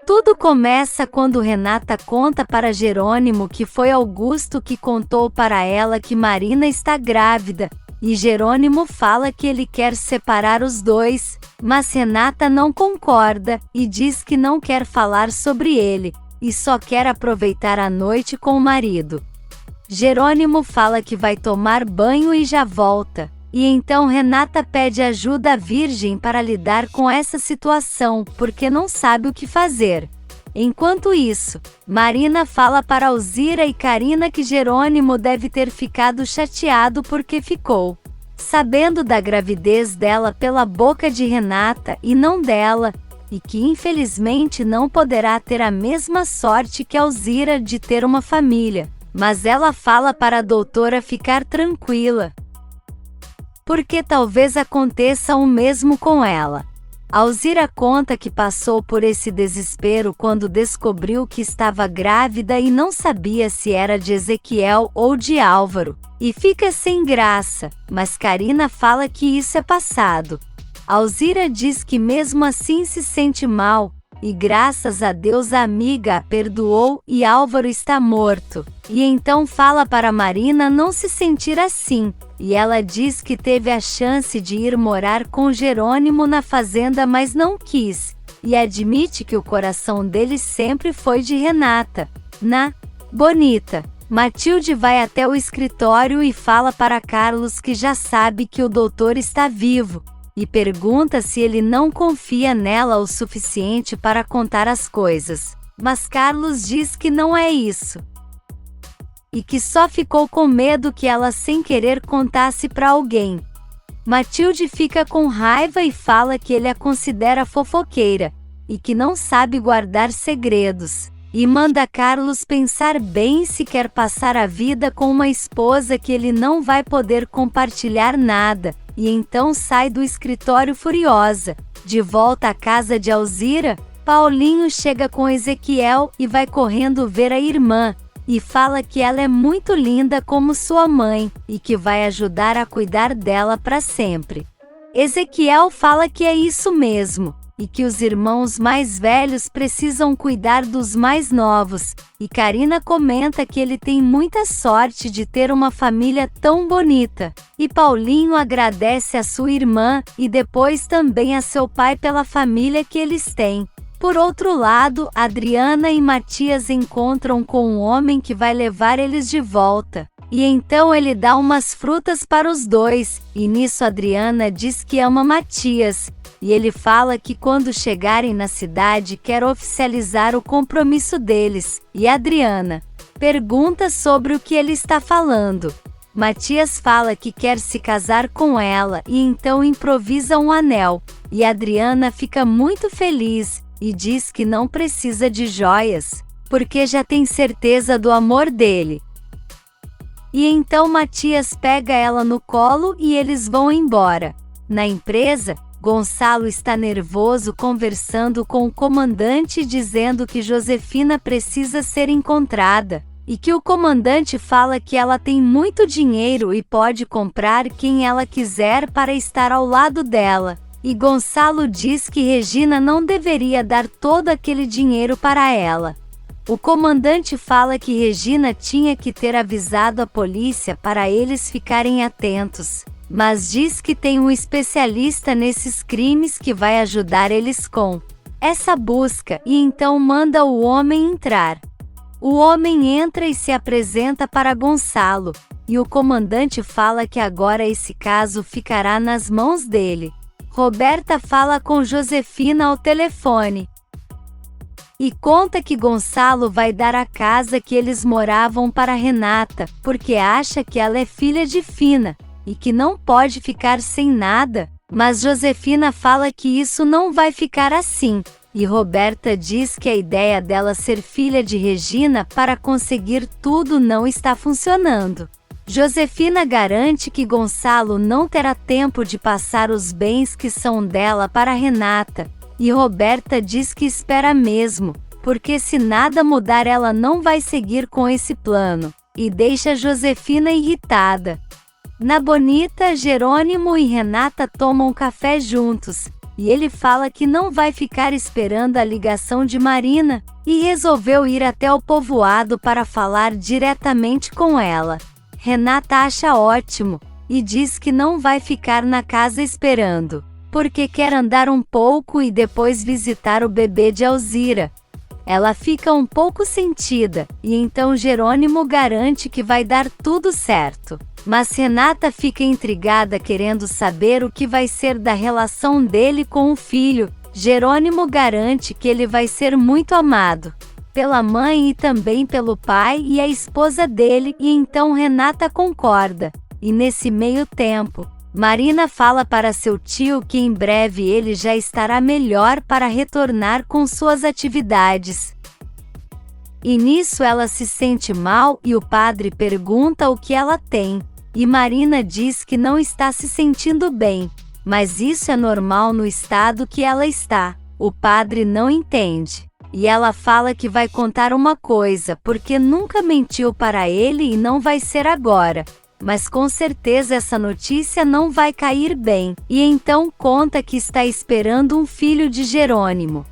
Tudo começa quando Renata conta para Jerônimo que foi Augusto que contou para ela que Marina está grávida, e Jerônimo fala que ele quer separar os dois, mas Renata não concorda e diz que não quer falar sobre ele, e só quer aproveitar a noite com o marido. Jerônimo fala que vai tomar banho e já volta. E então Renata pede ajuda à Virgem para lidar com essa situação, porque não sabe o que fazer. Enquanto isso, Marina fala para Alzira e Karina que Jerônimo deve ter ficado chateado porque ficou sabendo da gravidez dela pela boca de Renata e não dela, e que infelizmente não poderá ter a mesma sorte que Alzira de ter uma família. Mas ela fala para a doutora ficar tranquila, porque talvez aconteça o mesmo com ela. Alzira conta que passou por esse desespero quando descobriu que estava grávida e não sabia se era de Ezequiel ou de Álvaro, e fica sem graça, mas Karina fala que isso é passado. Alzira diz que mesmo assim se sente mal, e graças a Deus a amiga a perdoou e Álvaro está morto. E então fala para Marina não se sentir assim, e ela diz que teve a chance de ir morar com Jerônimo na fazenda, mas não quis, e admite que o coração dele sempre foi de Renata. Bonita, Matilde vai até o escritório e fala para Carlos que já sabe que o doutor está vivo, e pergunta se ele não confia nela o suficiente para contar as coisas. Mas Carlos diz que não é isso, e que só ficou com medo que ela sem querer contasse para alguém. Matilde fica com raiva e fala que ele a considera fofoqueira, e que não sabe guardar segredos, e manda Carlos pensar bem se quer passar a vida com uma esposa que ele não vai poder compartilhar nada. E então sai do escritório furiosa. De volta à casa de Alzira, Paulinho chega com Ezequiel e vai correndo ver a irmã, e fala que ela é muito linda como sua mãe, e que vai ajudar a cuidar dela para sempre. Ezequiel fala que é isso mesmo, e que os irmãos mais velhos precisam cuidar dos mais novos, e Karina comenta que ele tem muita sorte de ter uma família tão bonita, e Paulinho agradece a sua irmã, e depois também a seu pai pela família que eles têm. Por outro lado, Adriana e Matias encontram com um homem que vai levar eles de volta, e então ele dá umas frutas para os dois, e nisso Adriana diz que ama Matias, e ele fala que quando chegarem na cidade quer oficializar o compromisso deles, e Adriana pergunta sobre o que ele está falando. Matias fala que quer se casar com ela e então improvisa um anel, e Adriana fica muito feliz, e diz que não precisa de joias, porque já tem certeza do amor dele. E então Matias pega ela no colo e eles vão embora. Na empresa, Gonçalo está nervoso conversando com o comandante dizendo que Josefina precisa ser encontrada, e que o comandante fala que ela tem muito dinheiro e pode comprar quem ela quiser para estar ao lado dela, e Gonçalo diz que Regina não deveria dar todo aquele dinheiro para ela. O comandante fala que Regina tinha que ter avisado a polícia para eles ficarem atentos, mas diz que tem um especialista nesses crimes que vai ajudar eles com essa busca, e então manda o homem entrar. O homem entra e se apresenta para Gonçalo, e o comandante fala que agora esse caso ficará nas mãos dele. Roberta fala com Josefina ao telefone e conta que Gonçalo vai dar a casa que eles moravam para Renata, porque acha que ela é filha de Fina, e que não pode ficar sem nada, mas Josefina fala que isso não vai ficar assim, e Roberta diz que a ideia dela ser filha de Regina para conseguir tudo não está funcionando. Josefina garante que Gonçalo não terá tempo de passar os bens que são dela para Renata, e Roberta diz que espera mesmo, porque se nada mudar ela não vai seguir com esse plano, e deixa Josefina irritada. Na Bonita, Jerônimo e Renata tomam café juntos, e ele fala que não vai ficar esperando a ligação de Marina, e resolveu ir até o povoado para falar diretamente com ela. Renata acha ótimo, e diz que não vai ficar na casa esperando, porque quer andar um pouco e depois visitar o bebê de Alzira. Ela fica um pouco sentida, e então Jerônimo garante que vai dar tudo certo. Mas Renata fica intrigada querendo saber o que vai ser da relação dele com o filho. Jerônimo garante que ele vai ser muito amado pela mãe e também pelo pai e a esposa dele, e então Renata concorda. E nesse meio tempo, Marina fala para seu tio que em breve ele já estará melhor para retornar com suas atividades. E nisso ela se sente mal e o padre pergunta o que ela tem. E Marina diz que não está se sentindo bem, mas isso é normal no estado que ela está. O padre não entende. E ela fala que vai contar uma coisa, porque nunca mentiu para ele e não vai ser agora. Mas com certeza essa notícia não vai cair bem. E então conta que está esperando um filho de Jerônimo.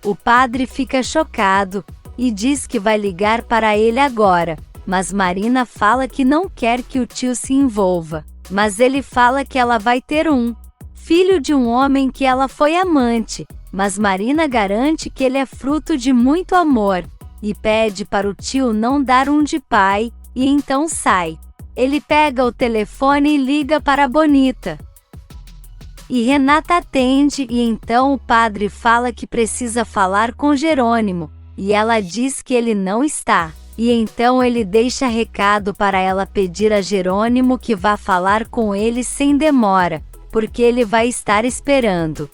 O padre fica chocado e diz que vai ligar para ele agora. Mas Marina fala que não quer que o tio se envolva. Mas ele fala que ela vai ter um filho de um homem que ela foi amante. Mas Marina garante que ele é fruto de muito amor. E pede para o tio não dar um de pai, e então sai. Ele pega o telefone e liga para a Bonita. E Renata atende e então o padre fala que precisa falar com Jerônimo. E ela diz que ele não está. E então ele deixa recado para ela pedir a Jerônimo que vá falar com ele sem demora, porque ele vai estar esperando.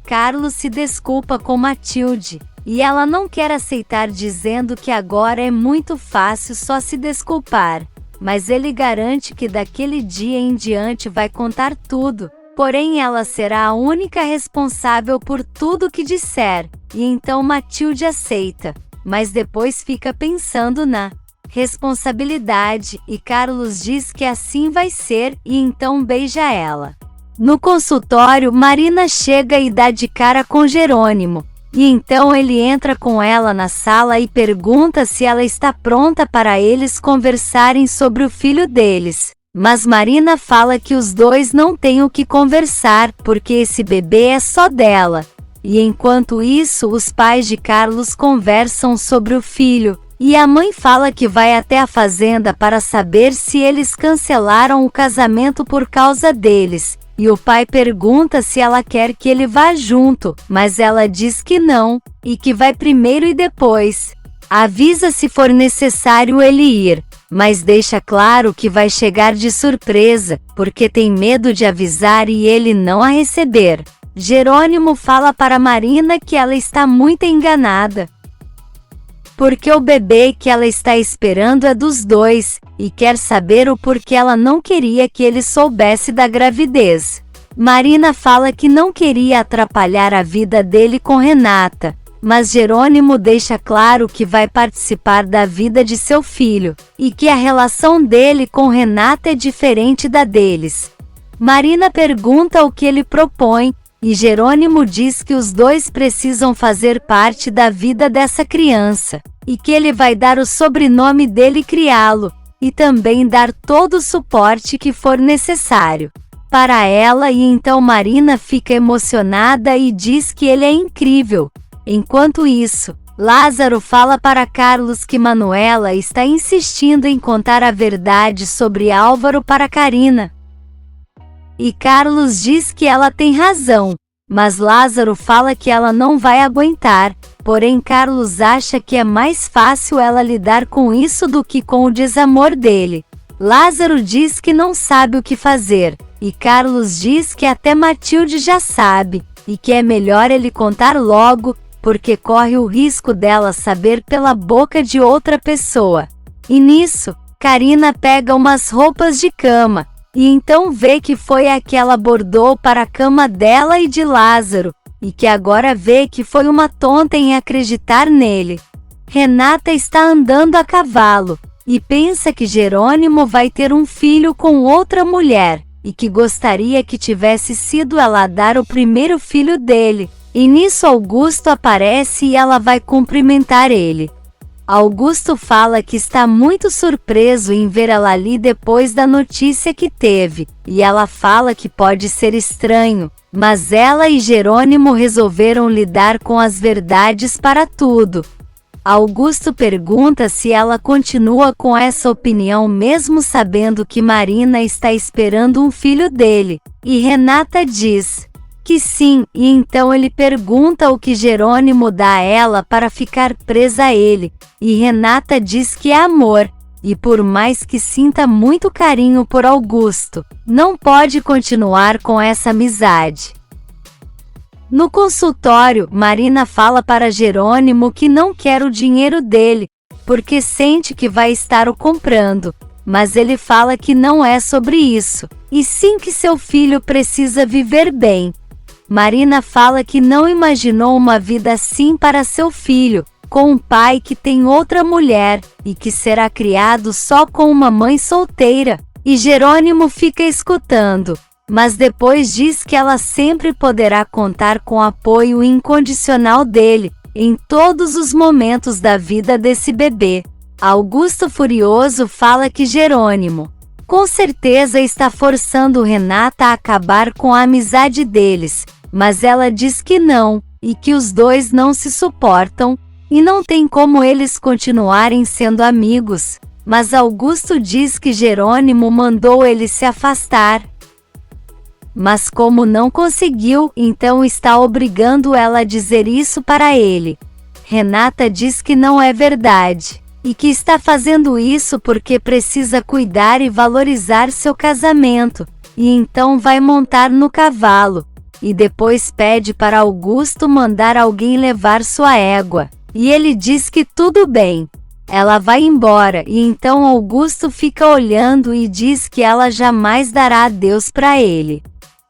Carlos se desculpa com Matilde, e ela não quer aceitar dizendo que agora é muito fácil só se desculpar. Mas ele garante que daquele dia em diante vai contar tudo, porém ela será a única responsável por tudo que disser, e então Matilde aceita. Mas depois fica pensando na responsabilidade, e Carlos diz que assim vai ser, e então beija ela. No consultório, Marina chega e dá de cara com Jerônimo, e então ele entra com ela na sala e pergunta se ela está pronta para eles conversarem sobre o filho deles. Mas Marina fala que os dois não têm o que conversar, porque esse bebê é só dela. E enquanto isso, os pais de Carlos conversam sobre o filho, e a mãe fala que vai até a fazenda para saber se eles cancelaram o casamento por causa deles. E o pai pergunta se ela quer que ele vá junto, mas ela diz que não, e que vai primeiro e depois avisa se for necessário ele ir, mas deixa claro que vai chegar de surpresa, porque tem medo de avisar e ele não a receber. Jerônimo fala para Marina que ela está muito enganada, porque o bebê que ela está esperando é dos dois, e quer saber o porquê ela não queria que ele soubesse da gravidez. Marina fala que não queria atrapalhar a vida dele com Renata, mas Jerônimo deixa claro que vai participar da vida de seu filho, e que a relação dele com Renata é diferente da deles. Marina pergunta o que ele propõe, e Jerônimo diz que os dois precisam fazer parte da vida dessa criança, e que ele vai dar o sobrenome dele e criá-lo, e também dar todo o suporte que for necessário para ela, e então Marina fica emocionada e diz que ele é incrível. Enquanto isso, Lázaro fala para Carlos que Manuela está insistindo em contar a verdade sobre Álvaro para Carina. E Carlos diz que ela tem razão, mas Lázaro fala que ela não vai aguentar, porém Carlos acha que é mais fácil ela lidar com isso do que com o desamor dele. Lázaro diz que não sabe o que fazer, e Carlos diz que até Matilde já sabe, e que é melhor ele contar logo, porque corre o risco dela saber pela boca de outra pessoa. E nisso, Carina pega umas roupas de cama, e então vê que foi a que ela bordou para a cama dela e de Lázaro, e que agora vê que foi uma tonta em acreditar nele. Renata está andando a cavalo, e pensa que Jerônimo vai ter um filho com outra mulher, e que gostaria que tivesse sido ela a dar o primeiro filho dele. E nisso Augusto aparece e ela vai cumprimentar ele. Augusto fala que está muito surpreso em ver ela ali depois da notícia que teve, e ela fala que pode ser estranho, mas ela e Jerônimo resolveram lidar com as verdades para tudo. Augusto pergunta se ela continua com essa opinião mesmo sabendo que Marina está esperando um filho dele, e Renata diz que sim, e então ele pergunta o que Jerônimo dá a ela para ficar presa a ele, e Renata diz que é amor, e por mais que sinta muito carinho por Augusto, não pode continuar com essa amizade. No consultório, Marina fala para Jerônimo que não quer o dinheiro dele, porque sente que vai estar o comprando, mas ele fala que não é sobre isso, e sim que seu filho precisa viver bem. Marina fala que não imaginou uma vida assim para seu filho, com um pai que tem outra mulher, e que será criado só com uma mãe solteira, e Jerônimo fica escutando, mas depois diz que ela sempre poderá contar com o apoio incondicional dele, em todos os momentos da vida desse bebê. Augusto furioso fala que Jerônimo, com certeza está forçando Renata a acabar com a amizade deles, mas ela diz que não, e que os dois não se suportam, e não tem como eles continuarem sendo amigos, mas Augusto diz que Jerônimo mandou ele se afastar. Mas como não conseguiu, então está obrigando ela a dizer isso para ele. Renata diz que não é verdade, e que está fazendo isso porque precisa cuidar e valorizar seu casamento, e então vai montar no cavalo, e depois pede para Augusto mandar alguém levar sua égua, e ele diz que tudo bem. Ela vai embora e então Augusto fica olhando e diz que ela jamais dará adeus para ele.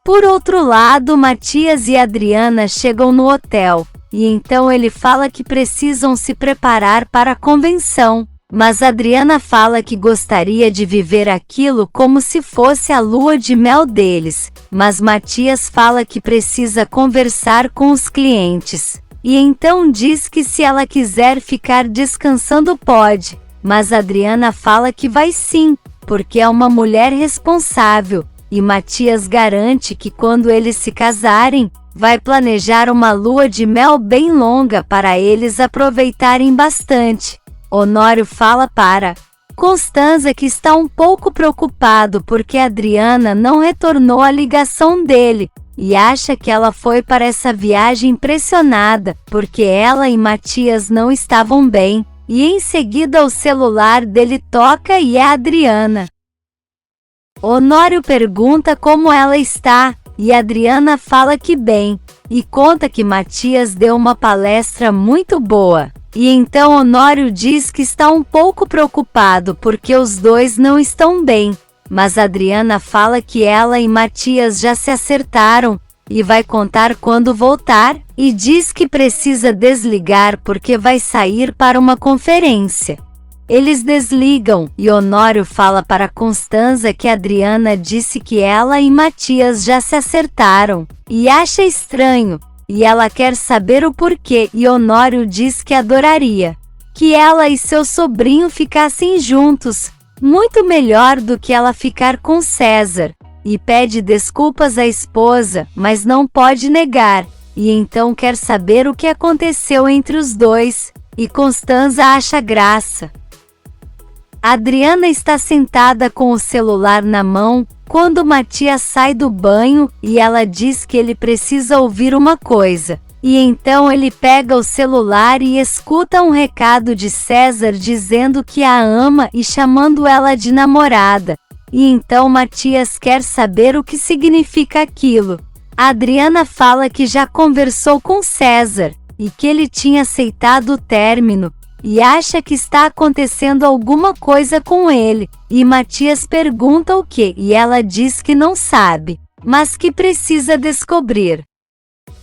Por outro lado, Matias e Adriana chegam no hotel, e então ele fala que precisam se preparar para a convenção, mas Adriana fala que gostaria de viver aquilo como se fosse a lua de mel deles, mas Matias fala que precisa conversar com os clientes, e então diz que se ela quiser ficar descansando pode, mas Adriana fala que vai sim, porque é uma mulher responsável, e Matias garante que quando eles se casarem, vai planejar uma lua de mel bem longa para eles aproveitarem bastante. Honório fala para Constanza que está um pouco preocupado porque Adriana não retornou a ligação dele, e acha que ela foi para essa viagem pressionada, porque ela e Matias não estavam bem, e em seguida o celular dele toca e é a Adriana. Honório pergunta como ela está, e Adriana fala que bem, e conta que Matias deu uma palestra muito boa. E então Honório diz que está um pouco preocupado porque os dois não estão bem, mas Adriana fala que ela e Matias já se acertaram, e vai contar quando voltar, e diz que precisa desligar porque vai sair para uma conferência. Eles desligam, e Honório fala para Constanza que Adriana disse que ela e Matias já se acertaram, e acha estranho, e ela quer saber o porquê, e Honório diz que adoraria que ela e seu sobrinho ficassem juntos, muito melhor do que ela ficar com César, e pede desculpas à esposa, mas não pode negar, e então quer saber o que aconteceu entre os dois, e Constanza acha graça. Adriana está sentada com o celular na mão, quando Matias sai do banho, e ela diz que ele precisa ouvir uma coisa. E então ele pega o celular e escuta um recado de César dizendo que a ama e chamando ela de namorada. E então Matias quer saber o que significa aquilo. A Adriana fala que já conversou com César, e que ele tinha aceitado o término, e acha que está acontecendo alguma coisa com ele, e Matias pergunta o que, e ela diz que não sabe, mas que precisa descobrir.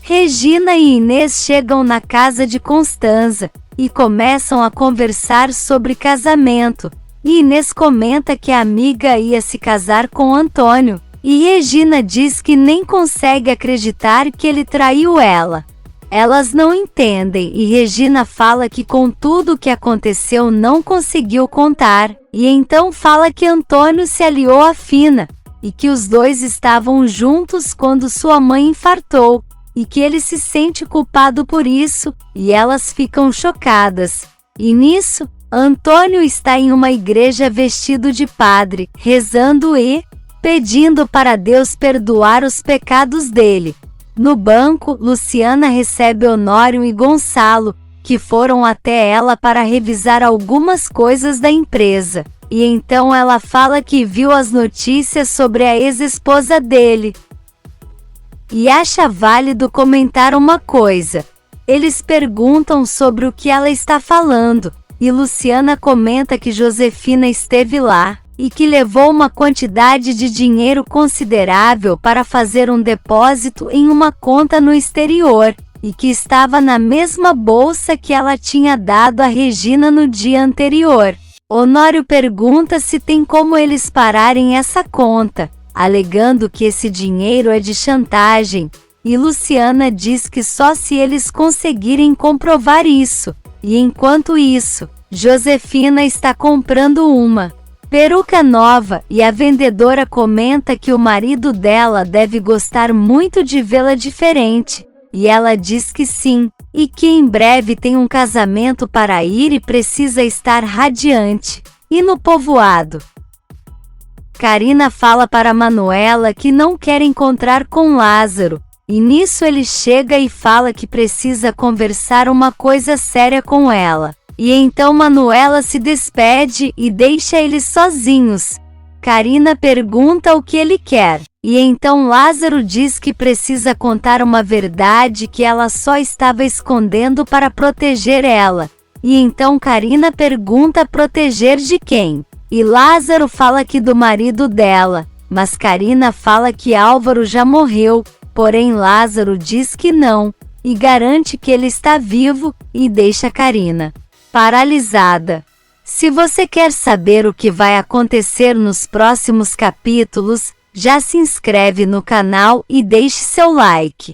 Regina e Inês chegam na casa de Constanza, e começam a conversar sobre casamento, e Inês comenta que a amiga ia se casar com Antônio, E Regina diz que nem consegue acreditar que ele traiu ela. Elas não entendem e Regina fala que com tudo o que aconteceu não conseguiu contar, e então fala que Antônio se aliou a Fina, e que os dois estavam juntos quando sua mãe infartou, e que ele se sente culpado por isso, e elas ficam chocadas. E nisso, Antônio está em uma igreja vestido de padre, rezando e pedindo para Deus perdoar os pecados dele. No banco, Luciana recebe Honório e Gonçalo, que foram até ela para revisar algumas coisas da empresa. E então ela fala que viu as notícias sobre a ex-esposa dele. E acha válido comentar uma coisa. Eles perguntam sobre o que ela está falando, e Luciana comenta que Josefina esteve lá, e que levou uma quantidade de dinheiro considerável para fazer um depósito em uma conta no exterior, e que estava na mesma bolsa que ela tinha dado a Regina no dia anterior. Honório pergunta se tem como eles pararem essa conta, alegando que esse dinheiro é de chantagem, e Luciana diz que só se eles conseguirem comprovar isso. E enquanto isso, Josefina está comprando uma peruca nova e a vendedora comenta que o marido dela deve gostar muito de vê-la diferente. E ela diz que sim, e que em breve tem um casamento para ir e precisa estar radiante. E no povoado, Carina fala para Manuela que não quer encontrar com Lázaro, e nisso ele chega e fala que precisa conversar uma coisa séria com ela. E então Manuela se despede e deixa eles sozinhos. Carina pergunta o que ele quer, e então Lázaro diz que precisa contar uma verdade que ela só estava escondendo para proteger ela. E então Carina pergunta proteger de quem? E Lázaro fala que do marido dela, mas Carina fala que Álvaro já morreu, porém Lázaro diz que não, e garante que ele está vivo, e deixa Carina paralisada. Se você quer saber o que vai acontecer nos próximos capítulos, já se inscreve no canal e deixe seu like.